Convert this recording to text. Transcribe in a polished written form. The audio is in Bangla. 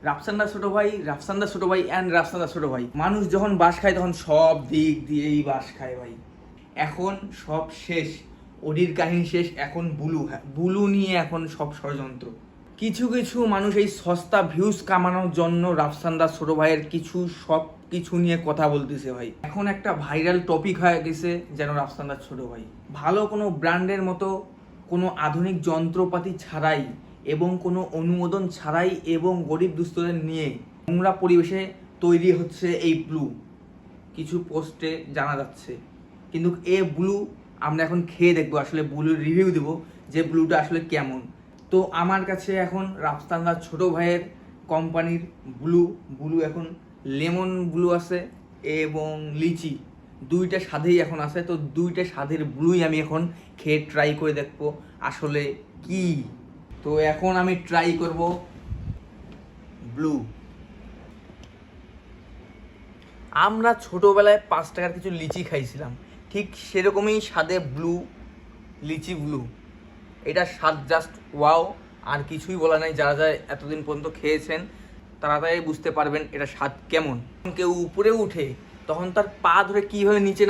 রাফসানদা ছোট ভাই, রাফসানদা ছোট ভাই অ্যান্ড রাফসানদা ছোট ভাই। মানুষ যখন বাঁশ খায় তখন সব দিক দিয়েই বাঁশ খায় ভাই। এখন সব শেষ, ওডির কাহিনী শেষ, এখন বুলু। হ্যাঁ, বুলু নিয়ে এখন সব ষড়যন্ত্র। কিছু কিছু মানুষ এই সস্তা ভিউজ কামানোর জন্য রাফসানদা ছোট ভাইয়ের সব কিছু নিয়ে কথা বলতেছে ভাই। এখন একটা ভাইরাল টপিক হয়ে গেছে যেন রাফসানদা ছোট ভাই ভালো কোনো ব্র্যান্ডের মতো কোনো আধুনিক যন্ত্রপাতি ছাড়াই এবং কোনো অনুমোদন ছাড়াই এবং গরিব দুস্থদের নিয়ে নোংরা পরিবেশে তৈরি হচ্ছে এই ব্লু, কিছু পোস্টে জানা যাচ্ছে। কিন্তু এ ব্লু আমরা এখন খেয়ে দেখবো, আসলে ব্লুর রিভিউ দেবো যে ব্লুটা আসলে কেমন। তো আমার কাছে এখন রাফসানদার ছোট ভাইয়ের কোম্পানির ব্লু এখন লেমন ব্লু আছে এবং লিচি, দুইটা স্বাদেই এখন আছে। তো দুইটা স্বাদের ব্লুই আমি এখন খেয়ে ট্রাই করে দেখবো আসলে কি। তো এখন আমি ট্রাই করব ব্লু। আমরা ছোটোবেলায় 5 টাকার কিছু লিচি খাইছিলাম, ঠিক সেরকমই স্বাদে ব্লু, লিচি ব্লু। এটা স্বাদ জাস্ট ওয়াও, আর কিছুই বলা নাই। যারা যারা এতদিন পর্যন্ত খেয়েছেন তারা তাই বুঝতে পারবেন এটা স্বাদ কেমন। কেউ উপরে উঠে তখন তার পা ধরে কীভাবে নিচে